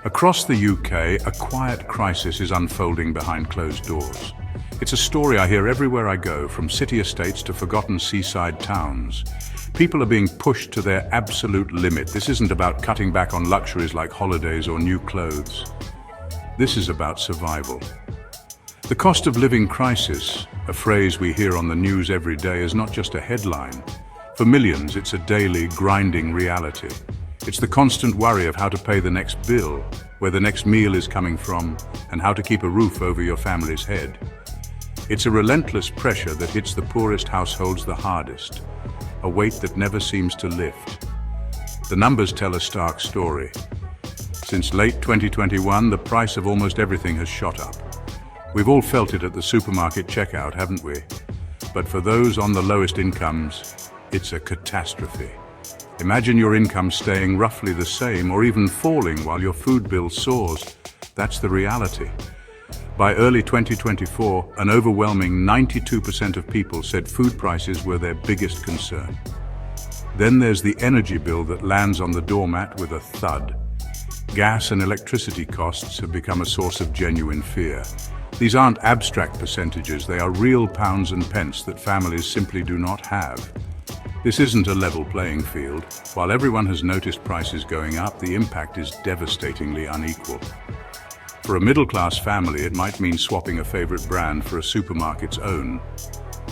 Across the UK, a quiet crisis is unfolding behind closed doors. It's a story I hear everywhere I go, from city estates to forgotten seaside towns. People are being pushed to their absolute limit. This isn't about cutting back on luxuries like holidays or new clothes. This is about survival. The cost of living crisis, a phrase we hear on the news every day, is not just a headline. For millions, it's a daily, grinding reality. It's the constant worry of how to pay the next bill, where the next meal is coming from, and how to keep a roof over your family's head. It's a relentless pressure that hits the poorest households the hardest, a weight that never seems to lift. The numbers tell a stark story. Since late 2021, the price of almost everything has shot up. We've all felt it at the supermarket checkout, haven't we? But for those on the lowest incomes, it's a catastrophe. Imagine your income staying roughly the same or even falling while your food bill soars. That's the reality. By early 2024, an overwhelming 92% of people said food prices were their biggest concern. Then there's the energy bill that lands on the doormat with a thud. Gas and electricity costs have become a source of genuine fear. These aren't abstract percentages, they are real pounds and pence that families simply do not have. This isn't a level playing field. While everyone has noticed prices going up, the impact is devastatingly unequal. For a middle-class family, it might mean swapping a favorite brand for a supermarket's own.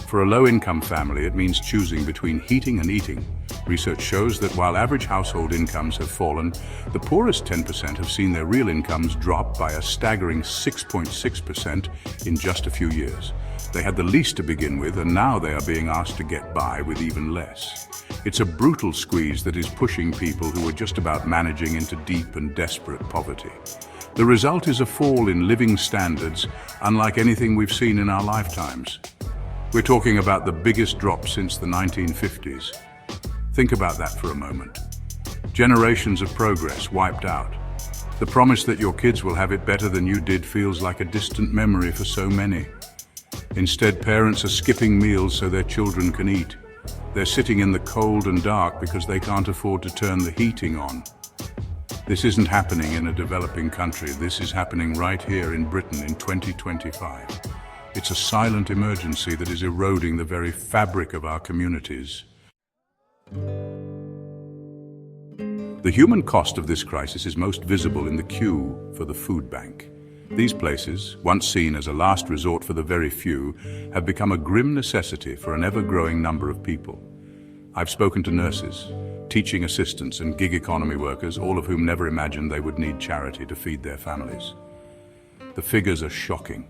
For a low-income family, it means choosing between heating and eating. Research shows that while average household incomes have fallen, the poorest 10% have seen their real incomes drop by a staggering 6.6% in just a few years. They had the least to begin with, and now they are being asked to get by with even less. It's a brutal squeeze that is pushing people who are just about managing into deep and desperate poverty. The result is a fall in living standards unlike anything we've seen in our lifetimes. We're talking about the biggest drop since the 1950s. Think about that for a moment. Generations of progress wiped out. The promise that your kids will have it better than you did feels like a distant memory for so many. Instead, parents are skipping meals so their children can eat. They're sitting in the cold and dark because they can't afford to turn the heating on. This isn't happening in a developing country. This is happening right here in Britain in 2025. It's a silent emergency that is eroding the very fabric of our communities. The human cost of this crisis is most visible in the queue for the food bank. These places, once seen as a last resort for the very few, have become a grim necessity for an ever-growing number of people. I've spoken to nurses, teaching assistants and gig economy workers, all of whom never imagined they would need charity to feed their families. The figures are shocking.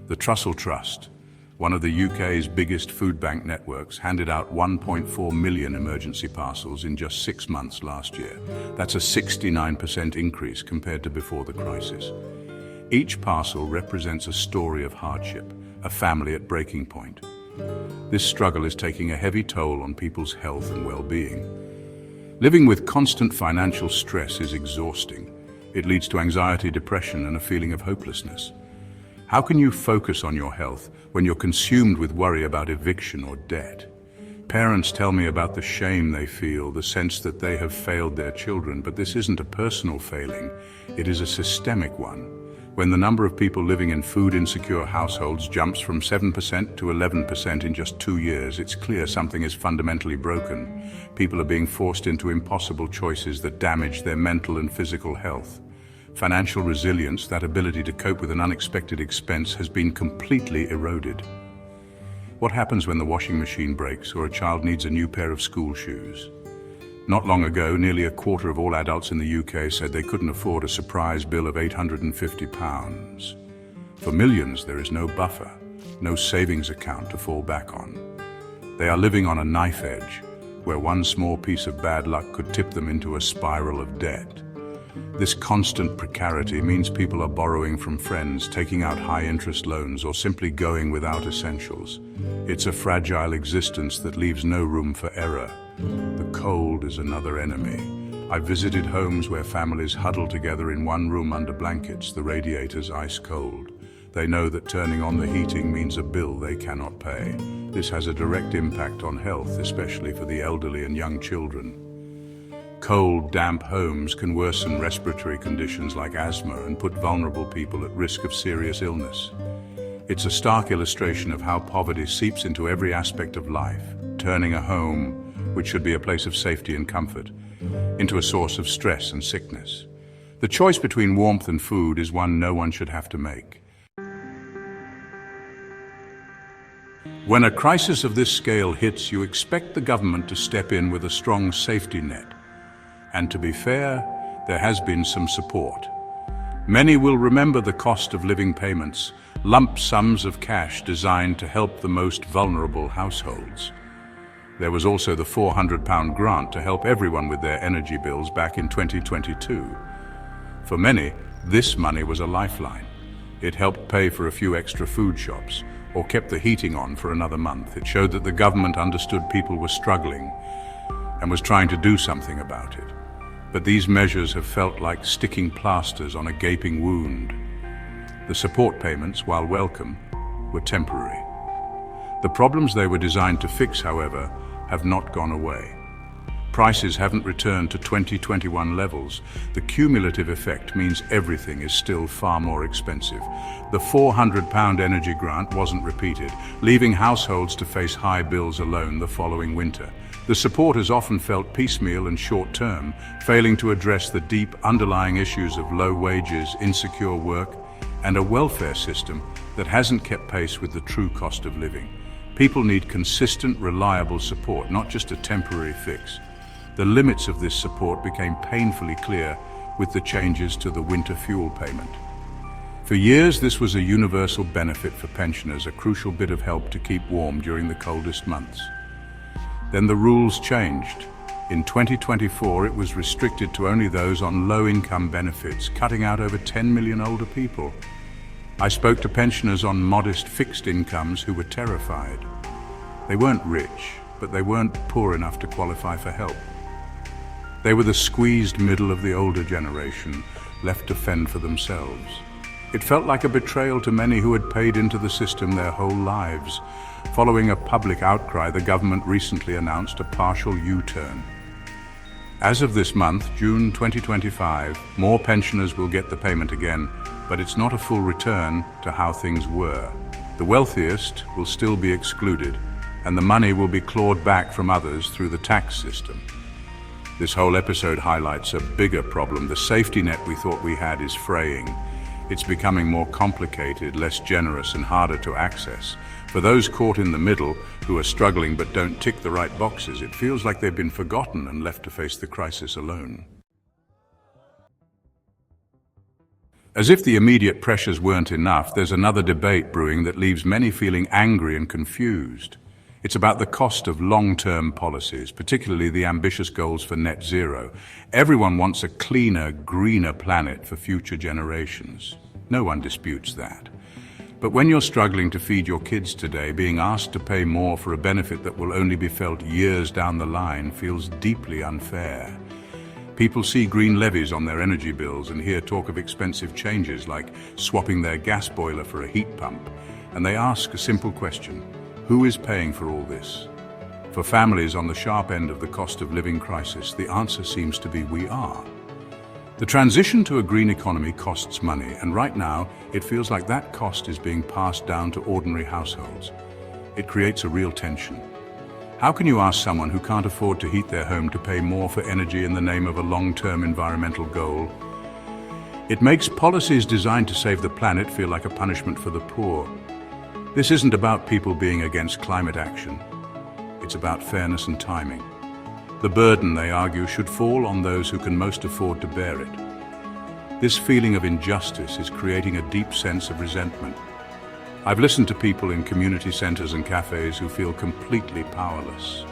The Trussell Trust, one of the UK's biggest food bank networks, handed out 1.4 million emergency parcels in just 6 months last year. That's a 69% increase compared to before the crisis. Each parcel represents a story of hardship, a family at breaking point. This struggle is taking a heavy toll on people's health and well-being. Living with constant financial stress is exhausting. It leads to anxiety, depression, and a feeling of hopelessness. How can you focus on your health when you're consumed with worry about eviction or debt? Parents tell me about the shame they feel, the sense that they have failed their children, but this isn't a personal failing, it is a systemic one. When the number of people living in food-insecure households jumps from 7% to 11% in just 2 years, it's clear something is fundamentally broken. People are being forced into impossible choices that damage their mental and physical health. Financial resilience, that ability to cope with an unexpected expense, has been completely eroded. What happens when the washing machine breaks or a child needs a new pair of school shoes? Not long ago, nearly a quarter of all adults in the UK said they couldn't afford a surprise bill of £850. For millions, there is no buffer, no savings account to fall back on. They are living on a knife edge, where one small piece of bad luck could tip them into a spiral of debt. This constant precarity means people are borrowing from friends, taking out high-interest loans, or simply going without essentials. It's a fragile existence that leaves no room for error. The cold is another enemy. I've visited homes where families huddle together in one room under blankets, the radiators ice cold. They know that turning on the heating means a bill they cannot pay. This has a direct impact on health, especially for the elderly and young children. Cold, damp homes can worsen respiratory conditions like asthma and put vulnerable people at risk of serious illness. It's a stark illustration of how poverty seeps into every aspect of life, turning a home, which should be a place of safety and comfort, into a source of stress and sickness. The choice between warmth and food is one no one should have to make. When a crisis of this scale hits, you expect the government to step in with a strong safety net. And to be fair, there has been some support. Many will remember the cost of living payments, lump sums of cash designed to help the most vulnerable households. There was also the £400 grant to help everyone with their energy bills back in 2022. For many, this money was a lifeline. It helped pay for a few extra food shops, or kept the heating on for another month. It showed that the government understood people were struggling and was trying to do something about it. But these measures have felt like sticking plasters on a gaping wound. The support payments, while welcome, were temporary. The problems they were designed to fix, however, have not gone away. Prices haven't returned to 2021 levels. The cumulative effect means everything is still far more expensive. The £400 energy grant wasn't repeated, leaving households to face high bills alone the following winter. The support has often felt piecemeal and short-term, failing to address the deep underlying issues of low wages, insecure work, and a welfare system that hasn't kept pace with the true cost of living. People need consistent, reliable support, not just a temporary fix. The limits of this support became painfully clear with the changes to the winter fuel payment. For years, this was a universal benefit for pensioners, a crucial bit of help to keep warm during the coldest months. Then the rules changed. In 2024, it was restricted to only those on low-income benefits, cutting out over 10 million older people. I spoke to pensioners on modest fixed incomes who were terrified. They weren't rich, but they weren't poor enough to qualify for help. They were the squeezed middle of the older generation, left to fend for themselves. It felt like a betrayal to many who had paid into the system their whole lives. Following a public outcry, the government recently announced a partial U-turn. As of this month, June 2025, more pensioners will get the payment again, but it's not a full return to how things were. The wealthiest will still be excluded, and the money will be clawed back from others through the tax system. This whole episode highlights a bigger problem. The safety net we thought we had is fraying. It's becoming more complicated, less generous, and harder to access. For those caught in the middle, who are struggling but don't tick the right boxes, it feels like they've been forgotten and left to face the crisis alone. As if the immediate pressures weren't enough, there's another debate brewing that leaves many feeling angry and confused. It's about the cost of long-term policies, particularly the ambitious goals for net zero. Everyone wants a cleaner, greener planet for future generations. No one disputes that. But when you're struggling to feed your kids today, being asked to pay more for a benefit that will only be felt years down the line feels deeply unfair. People see green levies on their energy bills and hear talk of expensive changes like swapping their gas boiler for a heat pump, and they ask a simple question: who is paying for all this? For families on the sharp end of the cost of living crisis, the answer seems to be we are. The transition to a green economy costs money, and right now, it feels like that cost is being passed down to ordinary households. It creates a real tension. How can you ask someone who can't afford to heat their home to pay more for energy in the name of a long-term environmental goal? It makes policies designed to save the planet feel like a punishment for the poor. This isn't about people being against climate action. It's about fairness and timing. The burden, they argue, should fall on those who can most afford to bear it. This feeling of injustice is creating a deep sense of resentment. I've listened to people in community centers and cafes who feel completely powerless.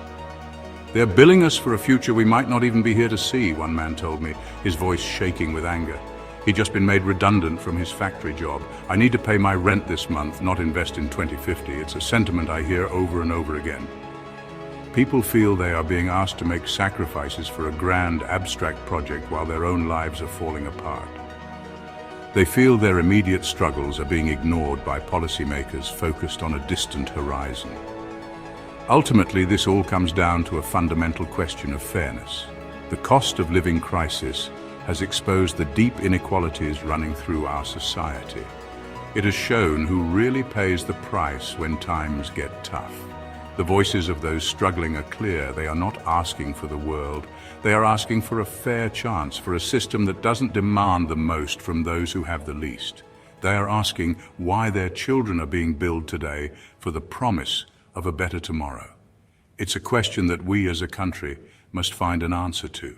They're billing us for a future we might not even be here to see, one man told me, his voice shaking with anger. He'd just been made redundant from his factory job. I need to pay my rent this month, not invest in 2050. It's a sentiment I hear over and over again. People feel they are being asked to make sacrifices for a grand, abstract project while their own lives are falling apart. They feel their immediate struggles are being ignored by policymakers focused on a distant horizon. Ultimately, this all comes down to a fundamental question of fairness. The cost of living crisis has exposed the deep inequalities running through our society. It has shown who really pays the price when times get tough. The voices of those struggling are clear. They are not asking for the world. They are asking for a fair chance, for a system that doesn't demand the most from those who have the least. They are asking why their children are being billed today for the promise of a better tomorrow. It's a question that we as a country must find an answer to.